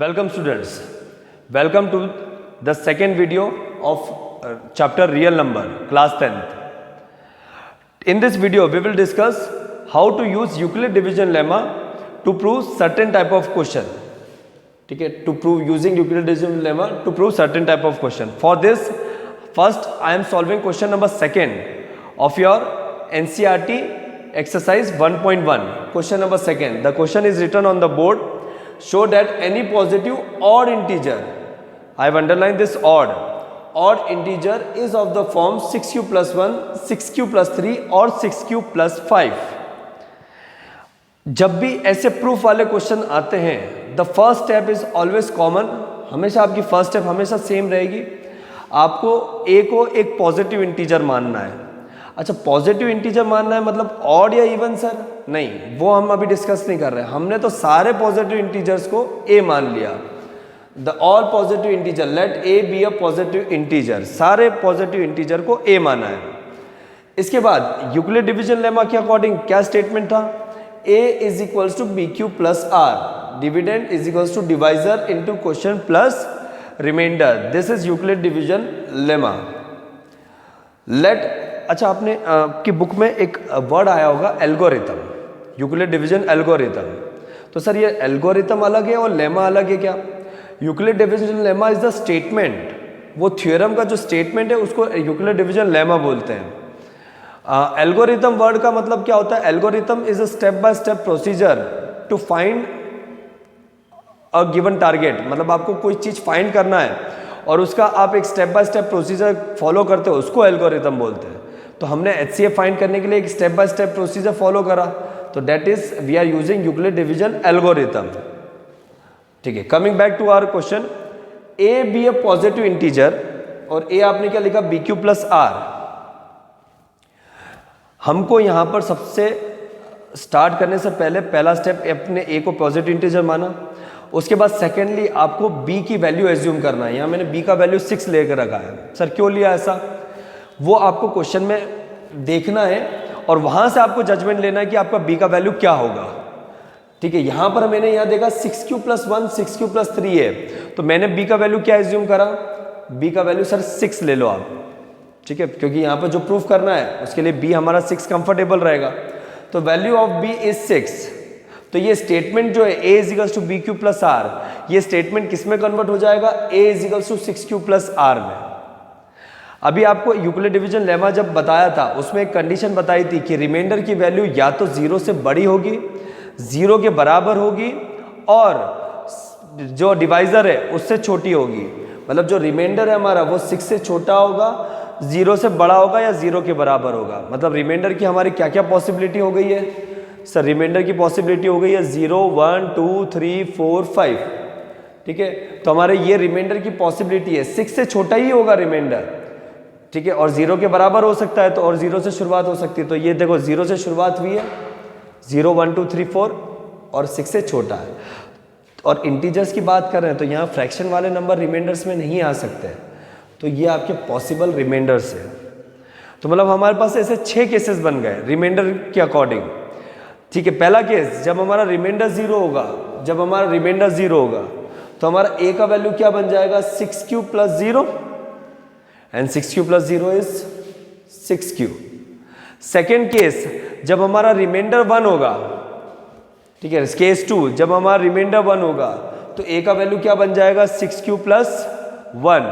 Welcome students, welcome to the second video of chapter real number class 10th. In this video we will discuss how to use Euclid division lemma to prove certain type of question. ठीक है, to prove using Euclid division lemma to prove certain type of question. For this, first I am solving question number 2 of your NCERT exercise 1.1. Question number 2. The question is written on the board. Show that any positive odd integer, I have underlined this odd integer is of the form 6q plus 1, 6q plus 3 or 6q plus 5. जब भी ऐसे proof वाले question आते हैं, the first step is always common. हमेशा आपकी first step हमेशा same रहेगी. आपको ए को एक पॉजिटिव इंटीजर मानना है. अच्छा, पॉजिटिव इंटीजर मानना है मतलब ऑड या इवन सर? नहीं, वो हम अभी डिस्कस नहीं कर रहे हैं. हमने तो सारे पॉजिटिव इंटीजर्स को ए मान लिया. The all positive integer, let a B a positive integer. सारे पॉजिटिव इंटीजर को ए माना है. इसके बाद यूक्लिड डिवीजन लेमा के अकॉर्डिंग क्या स्टेटमेंट था? A is equals to b Q plus r. Dividend is equals to divisor into quotient plus remainder. This is Euclid division lemma. Let, अच्छा, आपने की बुक में एक वर्ड आया होगा एल्गोरिथम, यूक्लिड डिवीजन एल्गोरिथम. तो सर ये एल्गोरिथम अलग है और लेमा अलग है क्या? Euclid division lemma is the statement. वो थ्योरम का जो स्टेटमेंट है उसको यूक्लिड डिवीजन लेमा बोलते हैं. एल्गोरिथम वर्ड का मतलब क्या होता है? Algorithm is a step by step procedure to find a given target. मतलब आपको कोई चीज फाइंड करना है और उसका आप एक step by step procedure follow करते हो, उसको एल्गोरिथम बोलते हैं. तो हमने HCF फाइंड करने के लिए एक step by step procedure follow करा, तो that is we are using Euclid division algorithm. ठीक है, coming back to our question. A B a positive integer और ए आपने क्या लिखा? B Q plus R. हमको यहां पर सबसे स्टार्ट करने से पहले पहला स्टेप अपने ए को पॉजिटिव इंटीजर माना. उसके बाद सेकेंडली आपको बी की वैल्यू एज्यूम करना है. यहां मैंने बी का वैल्यू 6 लेकर रखा है. सर क्यों लिया ऐसा? वो आपको क्वेश्चन में देखना है और वहां से आपको जजमेंट लेना है कि आपका बी का वैल्यू क्या होगा. ठीक है, यहां पर मैंने यहां देखा 6q प्लस 1, 6q प्लस 3 है, तो मैंने बी का वैल्यू क्या एज्यूम करा? बी का वैल्यू सर 6 ले लो आप. ठीक है, क्योंकि यहां पर जो प्रूफ करना है उसके लिए बी हमारा 6 कंफर्टेबल रहेगा. तो वैल्यू ऑफ बी इज 6. तो ये स्टेटमेंट जो है a is equals to b Q plus r, ये स्टेटमेंट किस में कन्वर्ट हो जाएगा? A is equals to 6q plus r में. अभी आपको यूक्लिड डिवीजन लेमा जब बताया था उसमें एक कंडीशन बताई थी कि रिमाइंडर की वैल्यू या तो 0 से बड़ी होगी, 0 के बराबर होगी, और जो डिवाइजर है उससे छोटी होगी. मतलब जो रिमाइंडर है हमारा वो 6 से छोटा होगा, 0 से बड़ा होगा या 0 के बराबर होगा. मतलब रिमाइंडर की हमारी क्या क्या पॉसिबिलिटी हो गई है? सर रिमाइंडर की पॉसिबिलिटी हो गई है 0, 1, 2, 3, 4, 5. ठीक है, तो हमारे ये रिमाइंडर की पॉसिबिलिटी है 6 से छोटा ही होगा रिमाइंडर. ठीक है, और 0 के बराबर हो सकता है, तो और 0 से शुरुआत हो सकती है. तो ये देखो 0 से शुरुआत हुई है, 0, 1, 2, 3, 4 और 6 से छोटा है. और इंटीजर्स की बात कर रहे हैं तो यहाँ फ्रैक्शन वाले नंबर रिमाइंडर्स में नहीं आ सकते. तो ये आपके पॉसिबल रिमाइंडर्स है. तो मतलब हमारे पास ऐसे 6 केसेस बन गए रिमाइंडर के अकॉर्डिंग. ठीक है, पहला केस जब हमारा रिमाइंडर 0 होगा, जब हमारा रिमाइंडर 0 होगा तो हमारा ए का वैल्यू क्या बन जाएगा? 6q plus 0, and 6q plus 0 is 6q. Second case जब हमारा रिमाइंडर 1 होगा. ठीक है, केस 2 जब हमारा रिमाइंडर 1 होगा तो ए का वैल्यू क्या बन जाएगा? 6q plus 1.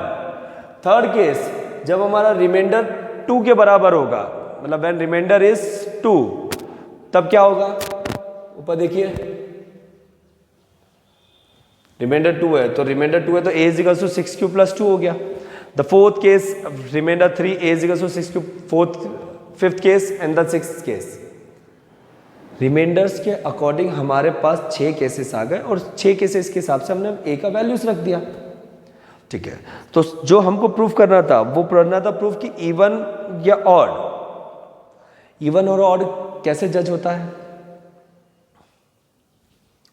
थर्ड केस जब हमारा रिमाइंडर 2 के बराबर होगा, मतलब व्हेन रिमाइंडर इज 2, तब क्या होगा? ऊपर देखिए, रिमाइंडर 2 है तो रिमाइंडर 2 है तो a is equal to 6q plus 2 हो गया. The fourth case remainder 3, a is equal to 6q. Fifth case and the sixth case. Remainders के अकॉर्डिंग हमारे पास 6 केसेस आ गए और 6 केसेस के हिसाब से हमने ए का वैल्यूज रख दिया. ठीक है, तो जो हमको प्रूफ करना था वो करना था प्रूफ कि इवन या ऑड. इवन और ऑड कैसे जज होता है?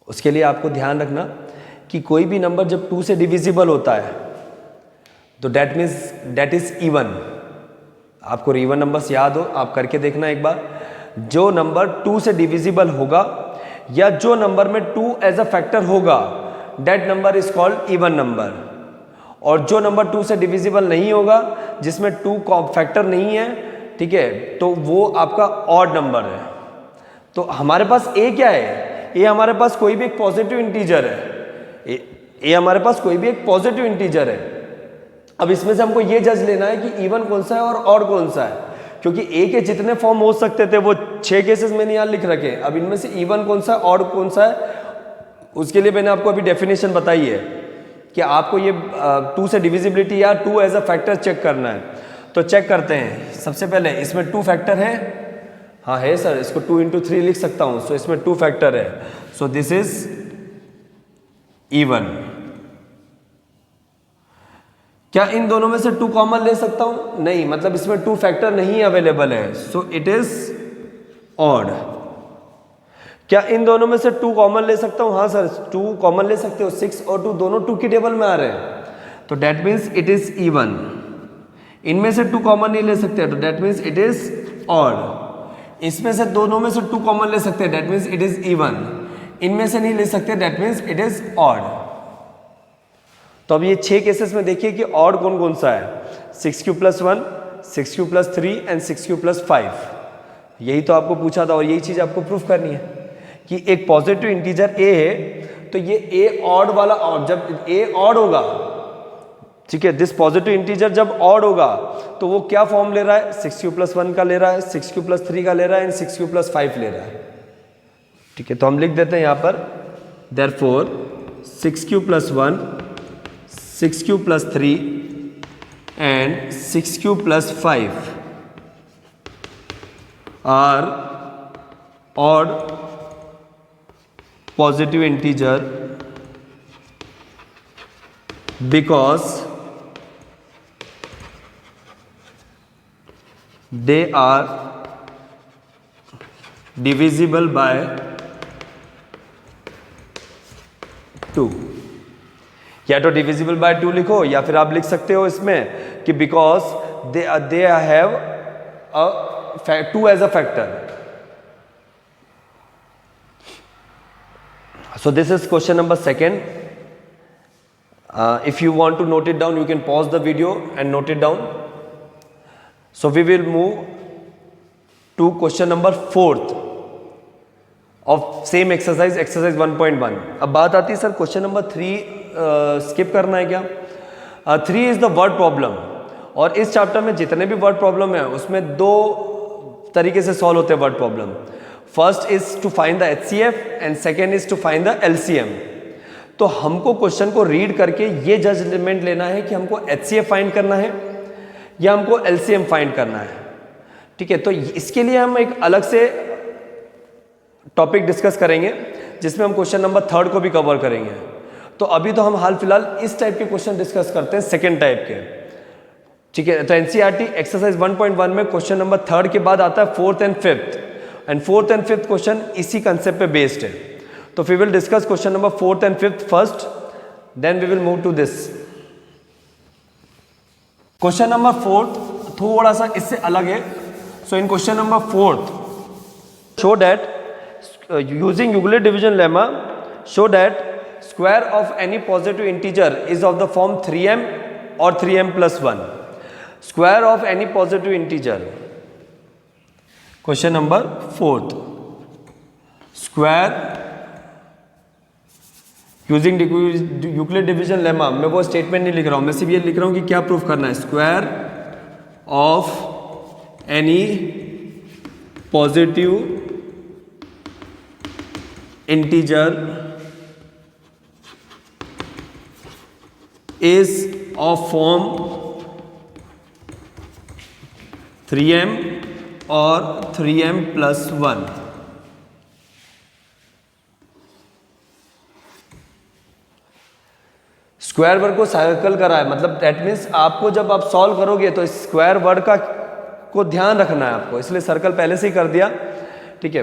उसके लिए आपको ध्यान रखना कि कोई भी नंबर जब 2 से डिविजिबल होता है तो that means that is even. आपको इवन नंबर्स याद हो, आप करके देखना एक बार. जो नंबर 2 से डिविजिबल होगा या जो नंबर में 2 एज अ फैक्टर होगा, that number is called even number. और जो नंबर 2 से डिविजिबल नहीं होगा, जिसमें 2 फैक्टर नहीं है, ठीक है, तो वो आपका ऑड नंबर है। तो हमारे पास ए क्या है? ए हमारे पास कोई भी एक पॉजिटिव इंटीजर है। ए हमारे पास कोई भी एक पॉजिटिव इंटीजर है। अब इसमें से हमको ये जज लेना है कि इवन कौन सा है और ऑड कौन सा है, क्योंकि ए के जितने फॉर्म हो सकते थे वो 6 केसेस मैंने यहाँ लिख रखे। अब इनमें से इवन कौन सा है, ऑड कौन सा है, उसके लिए मैंने आपको अभी डेफिनेशन बताई है कि आपको ये 2 से डिविजिबिलिटी या 2 एज अ फैक्टर चेक करना है। तो चेक करते हैं। सबसे पहले इसमें 2 फैक्टर है, हाँ है सर, इसको 2 into 3 लिख सकता हूँ। सो इसमें 2 फैक्टर है, सो दिस इज इवन। क्या इन दोनों में से 2 कॉमन ले सकता हूं? नहीं, मतलब इसमें 2 फैक्टर नहीं अवेलेबल है, सो इट इज ऑड। क्या इन दोनों में से 2 कॉमन ले सकता हूं? हाँ सर, 2 कॉमन ले सकते हो। 6 और 2 दोनों 2 की टेबल में आ रहे हैं, तो that means it is even. इनमें से 2 कॉमन नहीं ले सकते, तो that means it is odd. इसमें से दोनों में से 2 कॉमन ले सकते हैं, that means it is even. इनमें से नहीं ले सकते, that means it is odd. तो अब ये 6 केसेस में देखिए कि ऑड कौन कौन सा है। 6q + 1, 6q + 3 and 6q + 5। यही तो आपको पूछा था और यही चीज आपको प्रूफ करनी है कि एक पॉजिटिव इंटीजर a है, तो ये a ऑड वाला ऑड, जब a ऑड होगा, ठीक है, दिस पॉजिटिव इंटीजर जब ऑड होगा तो वो क्या फॉर्म ले रहा है? 6q + 1 का ले रहा है, 6q + 3 का ले रहा है एंड 6q + 5 ले रहा है। ठीक है, तो हम लिख देते हैं यहां पर therefore 6q + 1, 6q + 3 and 6q + 5 are odd positive integer because they are divisible by 2। या तो डिविजिबल बाय 2 लिखो, या फिर आप लिख सकते हो इसमें कि because they have 2 as a factor. So this is question number 2nd। If you want to note it down, you can pause the video and note it down. So we will move to question number 4th of same exercise 1.1। अब बात आती है sir question number 3 skip करना है क्या? 3 is the word problem, और इस chapter में जितने भी वर्ड प्रॉब्लम है उसमें 2 तरीके से सॉल्व होते हैं word problem. First is to find the HCF and second is to find the LCM। तो हमको क्वेश्चन को रीड करके ये जजमेंट लेना है कि हमको HCF फाइंड करना है या हमको LCM फाइंड करना है। ठीक है, तो इसके लिए हम एक अलग से टॉपिक डिस्कस करेंगे जिसमें हम क्वेश्चन नंबर 3 को भी कवर करेंगे। तो अभी तो हम हाल फिलहाल इस टाइप के क्वेश्चन डिस्कस करते हैं, सेकेंड टाइप के। ठीक है, तो NCERT एक्सरसाइज 1.1 में क्वेश्चन नंबर 3 के बाद आता है 4th and 5th, and 4th and 5th question इसी कंसेप्ट पे बेस्ड है। तो we will discuss question number 4th and 5th first, then we will move to this. Question number 4th थोड़ा सा इससे अलग है। So in question number 4th, show that using Euclid division lemma, show that square of any positive integer is of the form 3m or 3m + 1. Square of any positive integer. Question number 4th. Square using Euclid division lemma, मैं वो statement नहीं लिख रहा हूं, मैं सिर्फ ये लिख रहा हूं कि क्या प्रूफ करना है। Square of any positive integer is of form 3m or 3m + 1। Square word को सर्कल करा है, मतलब दैट मीन्स आपको जब आप सॉल्व करोगे तो इस स्क्वायर वर्ड का को ध्यान रखना है आपको, इसलिए सर्कल पहले से ही कर दिया। ठीक है,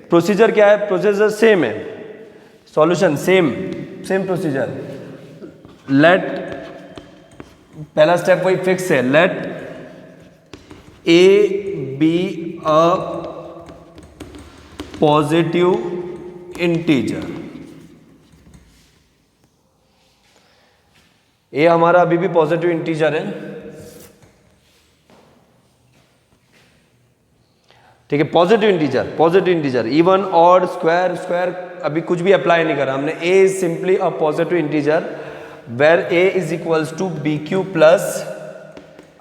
प्रोसीजर क्या है? प्रोसीजर सेम है, सॉल्यूशन सेम प्रोसीजर। लेट, पहला स्टेप वही फिक्स है, let a be a positive integer। A हमारा अभी भी पॉजिटिव इंटीजर है, ठीक है, positive integer, even odd square square अभी कुछ भी अप्लाई नहीं करा हमने। A is simply a positive integer where a is equals to b Q plus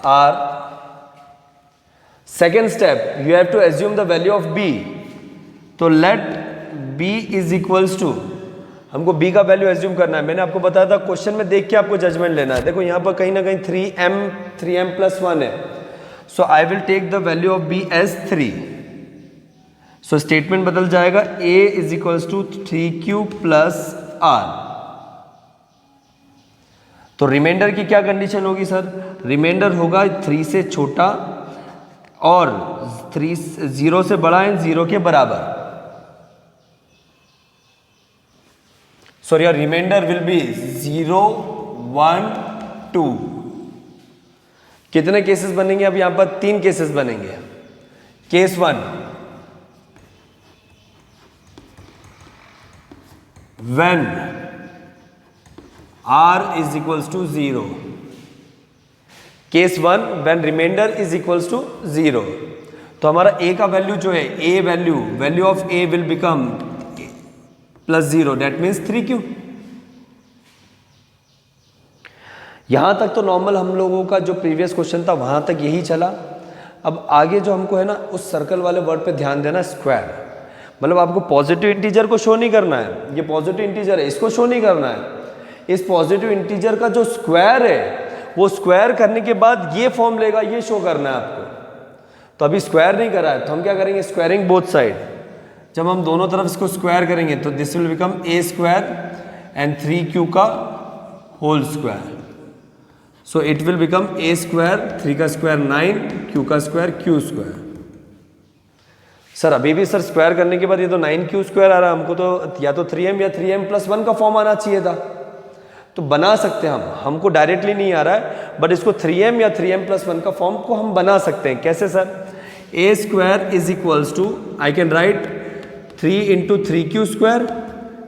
r. Second step, you have to assume the value of b. तो late b is equals to, हमको b का value assume करना है। मैंने आपको बताया था question में देख के आपको जजमेंट लेना है। देखो यहाँ पर कहीं ना कहीं 3m प्लस 1 है, so I will take the value of b as 3। So statement बदल जाएगा, a is equals to 3q plus r. तो रिमाइंडर की क्या कंडीशन होगी सर? रिमाइंडर होगा 3 से छोटा और 0 से बड़ा एंड 0 के बराबर। Sorry, reminder will be 0, 1, 2। कितने केसेस बनेंगे? अब यहां पर 3 केसेस बनेंगे। Case 1, when r is equals to 0। Case 1, when remainder is equals to 0। तो हमारा a का वैल्यू जो है, a value of a will become plus 0, that means 3q। यहां तक तो नॉर्मल हम लोगों का जो प्रीवियस क्वेश्चन था वहां तक यही चला। अब आगे जो हमको है ना, उस सर्कल वाले वर्ड पे ध्यान देना, स्क्वायर। मतलब आपको पॉजिटिव इंटीजर को शो नहीं करना है, ये पॉजिटिव इंटीजर है, इसको शो नहीं करना है। इस पॉजिटिव इंटीजर का जो स्क्वायर है, वो स्क्वायर करने के बाद ये फॉर्म लेगा, ये शो करना है आपको। तो अभी स्क्वायर नहीं करा है, तो हम क्या करेंगे? Squaring both side. जब हम दोनों तरफ इसको स्क्वायर करेंगे तो this will become a square and 3q का whole square. So it will become a square, 3 का स्क्वायर 9, q का स्क्वायर q स्क्वायर। सर अभी भी सर स्क्वायर करने के बाद ये तो 9q स्क्वायर आ रहा है, हमको तो या तो 3m या 3m प्लस 1 का फॉर्म आना चाहिए था। तो बना सकते हैं हमको डायरेक्टली नहीं आ रहा है, बट इसको 3m या 3m प्लस 1 का फॉर्म को हम बना सकते हैं। कैसे sir? a square is equals to, I can write 3 into 3q square,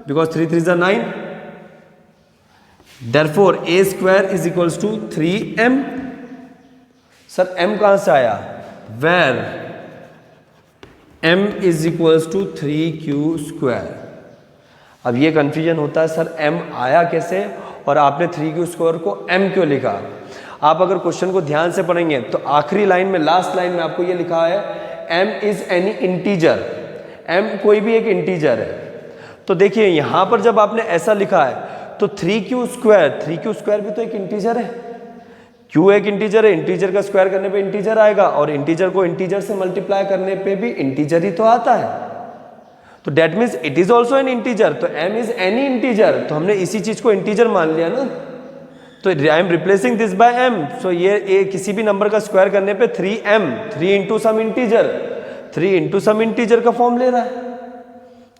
because 3 3 is 9। Therefore a square is equals to 3m। Sir m कहां से आया? Where m is equals to 3q square. अब ये कंफ्यूजन होता है, sir m आया कैसे और आपने 3q स्क्वायर को m क्यों लिखा? आप अगर क्वेश्चन को ध्यान से पढ़ेंगे तो आखिरी लाइन में, लास्ट लाइन में आपको ये लिखा है m is any integer. m कोई भी एक इंटीजर है। तो देखिए यहां पर जब आपने ऐसा लिखा है तो 3q स्क्वायर भी तो एक इंटीजर है। q एक इंटीजर है, इंटीजर का स्क्वायर करने पे इंटीजर आएगा और इंटीजर को इंटीजर से मल्टीप्लाई करने पे भी इंटीजर ही तो आता है। तो that means it is also an integer. तो m इज एनी इंटीजर, तो हमने इसी चीज को इंटीजर मान लिया ना। तो I M replacing this by m। सो ये किसी भी नंबर का स्क्वायर करने पे 3m, 3 into some integer, 3 into some integer का फॉर्म ले रहा है।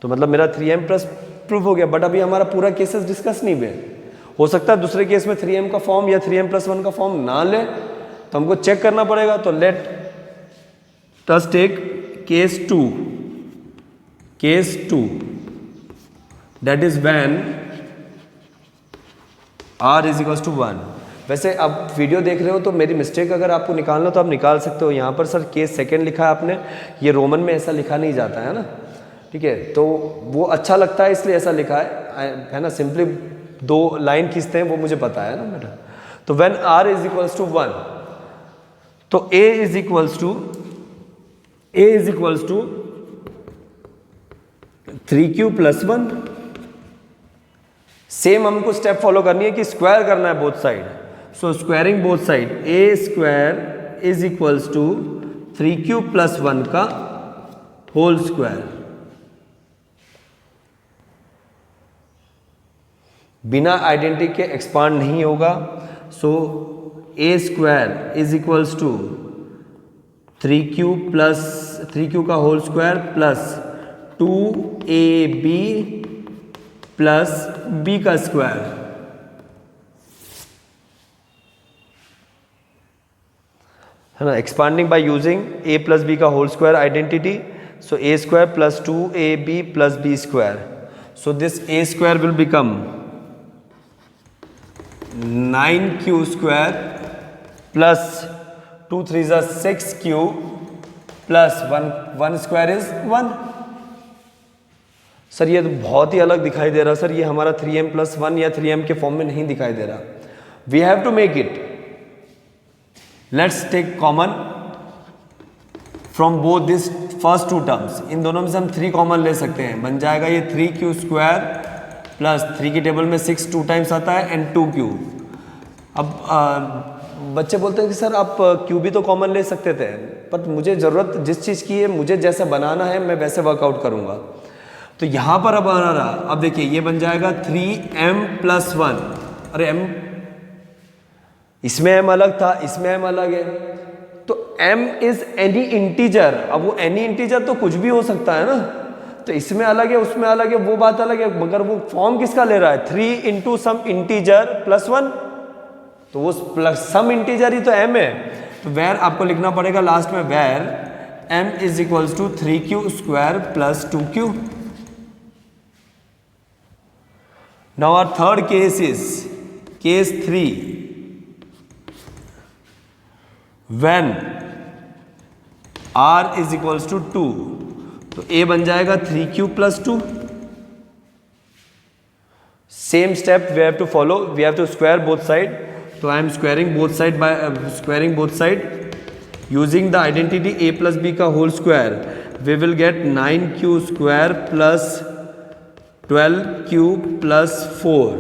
तो मतलब मेरा 3m प्लस प्रूफ हो गया। बट अभी हमारा पूरा केसेस डिस्कस नहीं हुए। हो सकता है दूसरे केस में 3m का फॉर्म या 3m प्लस 1 का फॉर्म ना ले, तो हमको चेक करना पड़ेगा। तो let us take case 2, that is when r is equals to 1। वैसे अब वीडियो देख रहे हो तो मेरी मिस्टेक अगर आपको निकालना तो आप निकाल सकते हो। यहाँ पर सर केस सेकेंड लिखा है आपने, ये रोमन में ऐसा लिखा नहीं जाता है ना, ठीक है। तो वो अच्छा लगता है इसलिए ऐसा लिखा है ना। सिंपली 2 लाइन खींचते हैं, वो मुझे पता है ना बेटा। तो when r is equals to 1, तो a is equals to 3q plus 1। Same हमको स्टेप फॉलो करनी है कि स्क्वायर करना है both side. So squaring both side, a square is equals to 3q plus 1 का होल स्क्वायर। बिना आइडेंटिटी के एक्सपांड नहीं होगा। So a square is equals to 3q का whole square plus 2ab plus b का square. है ना, expanding bye using a plus b का whole square identity. So a square plus 2ab plus b square. So this a square will become 9q square plus 2 3 ज़ा 6q plus 1 square is 1। Sir ये तो बहुत ही अलग दिखाई दे रहा sir, ये हमारा 3m + 1 या 3m के फॉर्म में नहीं दिखाई दे रहा। We have to make it, let's take common from both this first two terms. इन दोनों में से हम 3 कॉमन ले सकते हैं, बन जाएगा ये 3q स्क्वायर प्लस 3 की टेबल में 6 2 टाइम्स आता है एंड 2q। अब बच्चे बोलते हैं कि सर आप q भी तो कॉमन ले सकते थे, बट मुझे ज़रूरत जिस चीज़ की है, मुझे जैसा बनाना है मैं वैसे वर्कआउट करूँगा। तो यहाँ पर अब बना रहा, अब देखिए ये बन जाएगा 3m + 1। अरे m, इसमें m अलग था, इसमें m अलग है, तो m इज एनी इंटीजर। अब वो एनी इंटीजर तो कुछ भी हो सकता है ना, तो इसमें अलग है उसमें अलग है, वो बात अलग है, मगर वो फॉर्म किसका ले रहा है, 3 × सम इंटीजर + 1, तो वो प्लस सम इंटीजर ही तो m है। तो वेर आपको लिखना पड़ेगा लास्ट में, where m = 3q square plus 2q। Now our third case is case 3, when r = 2, तो a बन जाएगा 3q + 2। Same step we have to follow, we have to square both side. तो I am squaring both side by squaring both side using the identity a + b का whole square, we will get 9q square plus 12q + 4।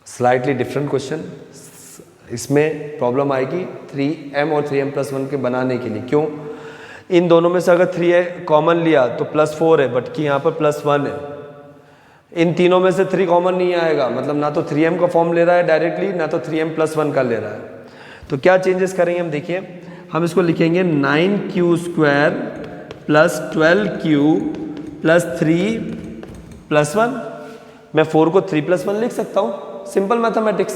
Slightly different question, इसमें problem आएगी 3m और 3m + 1 के बनाने के लिए। क्यों, इन दोनों में से अगर 3 है कॉमन लिया तो +4 है, बट कि यहाँ पर +1 है। इन तीनों में से 3 कॉमन नहीं आएगा, मतलब ना तो 3m का फॉर्म ले रहा है डायरेक्टली, ना तो 3m + 1 का ले रहा है। तो क्या चेंजेस करेंगे हम, देखिए हम इसको लिखेंगे 9q square plus 12q plus 3 + 1। मैं 4 को 3 + 1 लिख सकता हूँ, सिंपल मैथमेटिक्स।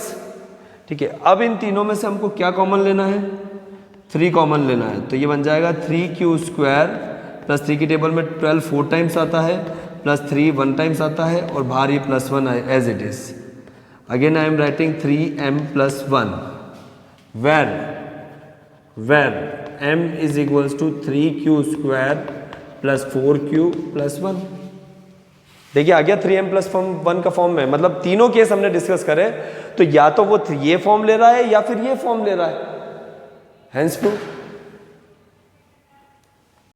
ठीक है, अब इन तीनों में से हमको क्या कॉमन लेना है, 3 कॉमन लेना है। तो ये बन जाएगा 3q स्क्वायर प्लस 3 की टेबल में 12 4 टाइम्स आता है, प्लस 3 1 टाइम्स आता है, और बाहर ये +1 as it is. Again I am writing 3m + 1 where m = 3q square plus 4q + 1। देखिए आ गया 3m + 1 का फॉर्म में, मतलब तीनों केस हमने डिस्कस करे, तो या तो वो ये फॉर्म ले रहा है या फिर ये फॉर्म ले रहा है, हेंस प्रूफ।